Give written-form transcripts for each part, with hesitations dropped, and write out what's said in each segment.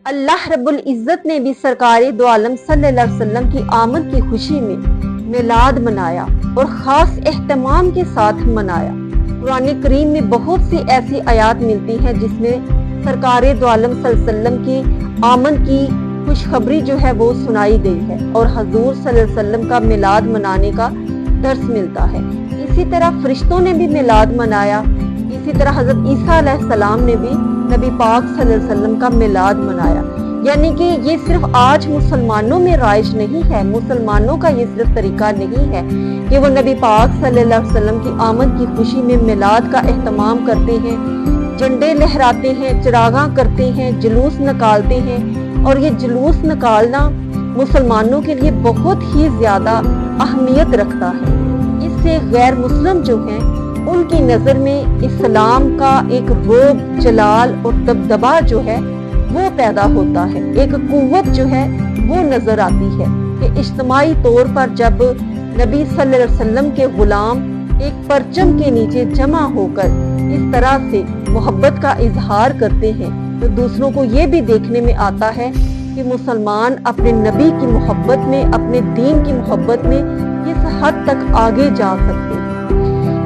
اللہ رب العزت نے بھی سرکار دو عالم صلی اللہ علیہ وسلم کی آمد کی خوشی میں میلاد منایا اور خاص اہتمام کے ساتھ منایا۔ قرآن کریم میں بہت سی ایسی آیات ملتی ہیں جس میں سرکار دو عالم صلی اللہ علیہ وسلم کی آمد کی خوشخبری جو ہے وہ سنائی گئی ہے اور حضور صلی اللہ علیہ وسلم کا میلاد منانے کا درس ملتا ہے۔ اسی طرح فرشتوں نے بھی میلاد منایا، اسی طرح حضرت عیسیٰ علیہ السلام نے بھی نبی پاک صلی اللہ علیہ وسلم کا میلاد منایا۔ یعنی کہ یہ صرف آج مسلمانوں میں رائج نہیں ہے، مسلمانوں کا یہ صرف طریقہ نہیں ہے کہ وہ نبی پاک صلی اللہ علیہ وسلم کی آمد کی خوشی میں میلاد کا اہتمام کرتے ہیں، جھنڈے لہراتے ہیں، چراغاں کرتے ہیں، جلوس نکالتے ہیں، اور یہ جلوس نکالنا مسلمانوں کے لیے بہت ہی زیادہ اہمیت رکھتا ہے۔ اس سے غیر مسلم جو ہیں ان کی نظر میں اسلام کا ایک رعب، جلال اور دبدبہ جو ہے وہ پیدا ہوتا ہے، ایک قوت جو ہے وہ نظر آتی ہے کہ اجتماعی طور پر جب نبی صلی اللہ علیہ وسلم کے غلام ایک پرچم کے نیچے جمع ہو کر اس طرح سے محبت کا اظہار کرتے ہیں تو دوسروں کو یہ بھی دیکھنے میں آتا ہے کہ مسلمان اپنے نبی کی محبت میں، اپنے دین کی محبت میں کس حد تک آگے جا سکتے ہیں۔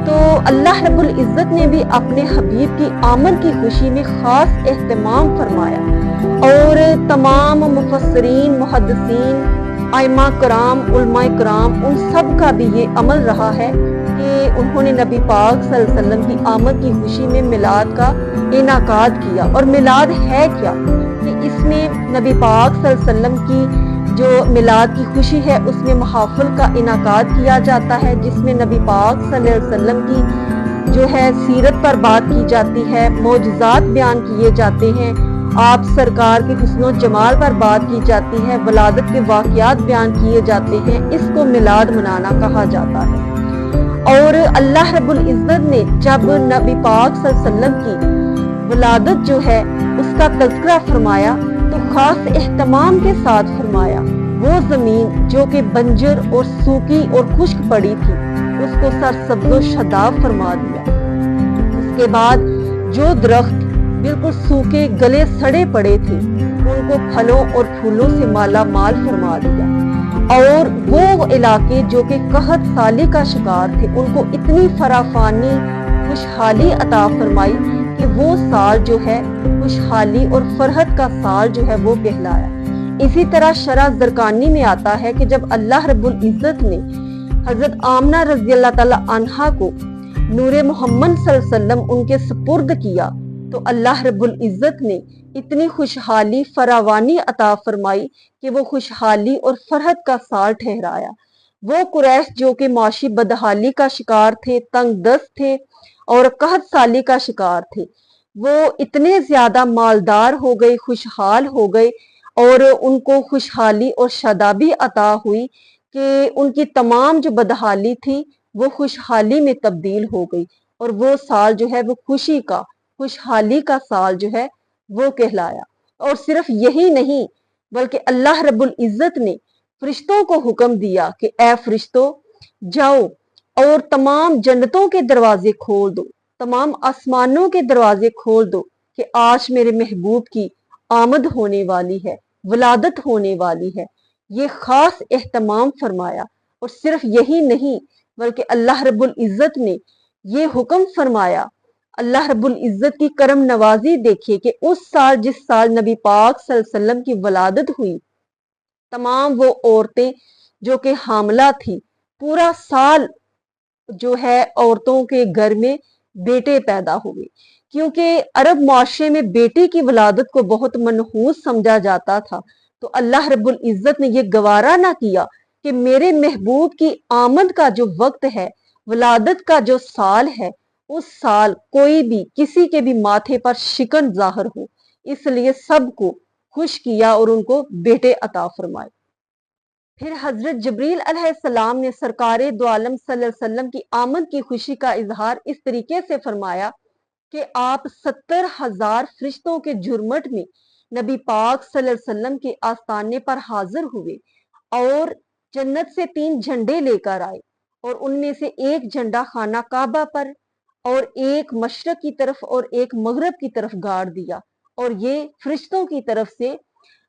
تو اللہ رب العزت نے بھی اپنے حبیب کی آمد کی خوشی میں خاص اہتمام فرمایا اور تمام مفسرین، محدثین، ائمہ کرام، علماء کرام، ان سب کا بھی یہ عمل رہا ہے کہ انہوں نے نبی پاک صلی اللہ علیہ وسلم کی آمد کی خوشی میں میلاد کا انعقاد کیا۔ اور میلاد ہے کیا کہ اس میں نبی پاک صلی اللہ علیہ وسلم کی جو میلاد کی خوشی ہے اس میں محافل کا انعقاد کیا جاتا ہے، جس میں نبی پاک صلی اللہ علیہ وسلم کی جو ہے سیرت پر بات کی جاتی ہے، معجزات بیان کیے جاتے ہیں، آپ سرکار کے حسن و جمال پر بات کی جاتی ہے، ولادت کے واقعات بیان کیے جاتے ہیں۔ اس کو میلاد منانا کہا جاتا ہے۔ اور اللہ رب العزت نے جب نبی پاک صلی اللہ علیہ وسلم کی ولادت جو ہے اس کا تذکرہ فرمایا تو خاص اہتمام کے ساتھ فرمایا۔ وہ زمین جو کہ بنجر اور سوکی اور خشک پڑی تھی اس کو سرسبز و شاداب فرما دیا۔ اس کے بعد جو درخت بالکل سوکھے گلے سڑے پڑے تھے ان کو پھلوں اور پھولوں سے مالا مال فرما دیا، اور وہ علاقے جو کہ قحط سالی کا شکار تھے ان کو اتنی فراوانی، خوشحالی عطا فرمائی کہ وہ سال جو ہے خوشحالی اور فرحت کا سال جو ہے وہ کہلایا۔ اسی طرح شرح زرقانی میں آتا ہے کہ جب اللہ رب العزت نے حضرت آمنہ رضی اللہ تعالی عنہا کو نور محمد صلی اللہ علیہ وسلم ان کے سپرد کیا تو اللہ رب العزت نے اتنی خوشحالی، فراوانی عطا فرمائی کہ وہ خوشحالی اور فرحت کا سال ٹھہرایا۔ وہ قریش جو کہ معاشی بدحالی کا شکار تھے، تنگ دست تھے اور قحط سالی کا شکار تھے، وہ اتنے زیادہ مالدار ہو گئے، خوشحال ہو گئے اور ان کو خوشحالی اور شادابی عطا ہوئی کہ ان کی تمام جو بدحالی تھی وہ خوشحالی میں تبدیل ہو گئی، اور وہ سال جو ہے وہ خوشی کا، خوشحالی کا سال جو ہے وہ کہلایا۔ اور صرف یہی نہیں بلکہ اللہ رب العزت نے فرشتوں کو حکم دیا کہ اے فرشتوں جاؤ اور تمام جنتوں کے دروازے کھول دو، تمام آسمانوں کے دروازے کھول دو کہ آج میرے محبوب کی آمد ہونے والی ہے، ولادت ہونے والی ہے۔ یہ خاص اہتمام فرمایا۔ اور صرف یہی نہیں بلکہ اللہ رب العزت نے یہ حکم فرمایا، اللہ رب العزت کی کرم نوازی دیکھیے کہ اس سال جس سال نبی پاک صلی اللہ علیہ وسلم کی ولادت ہوئی، تمام وہ عورتیں جو کہ حاملہ تھی پورا سال جو ہے عورتوں کے گھر میں بیٹے پیدا ہوئے، کیونکہ عرب معاشرے میں بیٹی کی ولادت کو بہت منحوس سمجھا جاتا تھا۔ تو اللہ رب العزت نے یہ گوارا نہ کیا کہ میرے محبوب کی آمد کا جو وقت ہے، ولادت کا جو سال ہے، اس سال کوئی بھی کسی کے بھی ماتھے پر شکن ظاہر ہو، اس لیے سب کو خوش کیا اور ان کو بیٹے عطا فرمائے۔ پھر حضرت جبریل علیہ السلام نے سرکار دو عالم صلی اللہ علیہ وسلم کی آمد کی خوشی کا اظہار اس طریقے سے فرمایا کہ آپ 70,000 فرشتوں کے جھرمٹ میں نبی پاک صلی اللہ علیہ وسلم کے آستانے پر حاضر ہوئے اور جنت سے 3 جھنڈے لے کر آئے، اور ان میں سے ایک جھنڈا خانہ کعبہ پر اور ایک مشرق کی طرف اور ایک مغرب کی طرف گاڑ دیا، اور یہ فرشتوں کی طرف سے